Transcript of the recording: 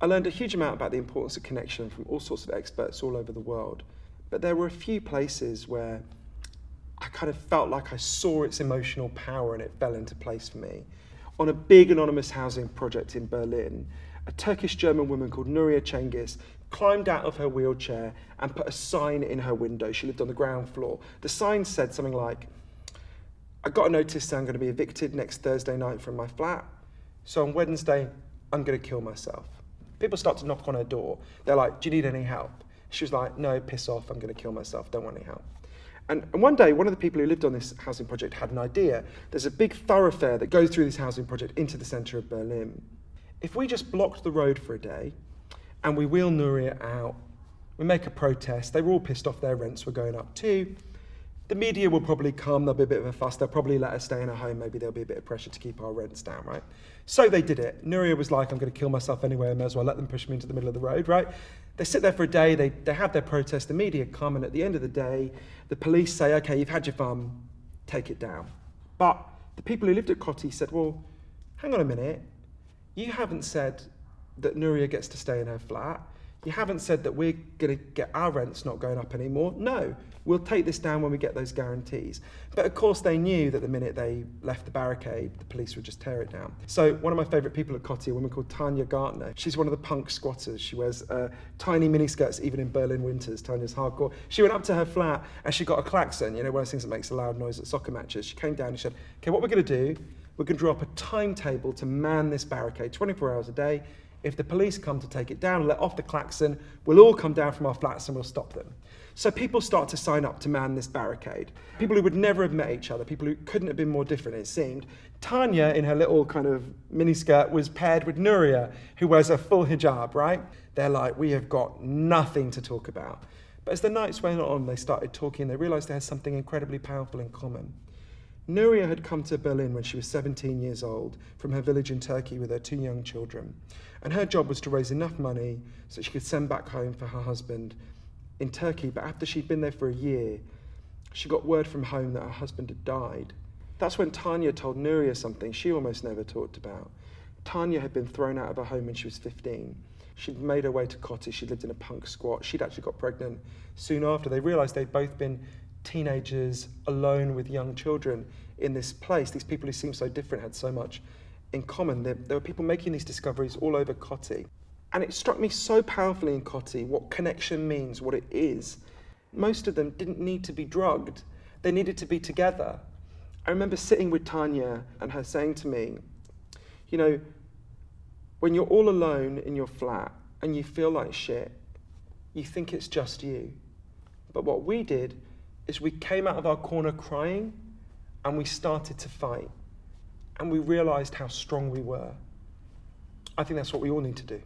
I learned a huge amount about the importance of connection from all sorts of experts all over the world, but there were a few places where I kind of felt like I saw its emotional power and it fell into place for me. On a big anonymous housing project in Berlin, a Turkish-German woman called Nuria Cengiz climbed out of her wheelchair and put a sign in her window. She lived on the ground floor. The sign said something like, "I got a notice that I'm going to be evicted next Thursday night from my flat, so on Wednesday, I'm going to kill myself." People start to knock on her door. They're like, "Do you need any help?" She was like, "No, piss off, I'm going to kill myself, don't want any help." And one day, one of the people who lived on this housing project had an idea. There's a big thoroughfare that goes through this housing project into the centre of Berlin. If we just blocked the road for a day and we wheel Nuria out, we make a protest, they were all pissed off their rents were going up too, the media will probably come, there'll be a bit of a fuss, they'll probably let us stay in our home, maybe there'll be a bit of pressure to keep our rents down, right? So they did it. Nuria was like, "I'm going to kill myself anyway, I may as well let them push me into the middle of the road," right? They sit there for a day, they have their protest, the media come, and at the end of the day, the police say, "Okay, you've had your fun, take it down." But the people who lived at Kotti said, "Well, hang on a minute, you haven't said that Nuria gets to stay in her flat. You haven't said that we're going to get our rents not going up anymore. No, we'll take this down when we get those guarantees." But of course they knew that the minute they left the barricade, the police would just tear it down. So one of my favourite people at Kotti, a woman called Tanya Gartner, she's one of the punk squatters. She wears tiny miniskirts even in Berlin winters. Tanya's hardcore. She went up to her flat and she got a klaxon, one of those things that makes a loud noise at soccer matches. She came down and she said, "Okay, what we're going to do, we're going to draw up a timetable to man this barricade 24 hours a day. If the police come to take it down, let off the klaxon, we'll all come down from our flats and we'll stop them." So people start to sign up to man this barricade. People who would never have met each other, people who couldn't have been more different, it seemed. Tanya, in her little kind of miniskirt, was paired with Nuria, who wears a full hijab, right? They're like, "We have got nothing to talk about." But as the nights went on, they started talking, they realised they had something incredibly powerful in common. Nuria had come to Berlin when she was 17 years old from her village in Turkey with her 2 young children. And her job was to raise enough money so she could send back home for her husband in Turkey. But after she'd been there for a year, she got word from home that her husband had died. That's when Tanya told Nuria something she almost never talked about. Tanya had been thrown out of her home when she was 15. She'd made her way to Kotti, she'd lived in a punk squat, she'd actually got pregnant soon after. They realised they'd both been teenagers alone with young children in this place. These people who seemed so different had so much in common. There were people making these discoveries all over Kotti. And it struck me so powerfully in Kotti what connection means, what it is. Most of them didn't need to be drugged. They needed to be together. I remember sitting with Tanya and her saying to me, when you're all alone in your flat and you feel like shit, you think it's just you. But what we did is we came out of our corner crying and we started to fight. And we realised how strong we were. I think that's what we all need to do.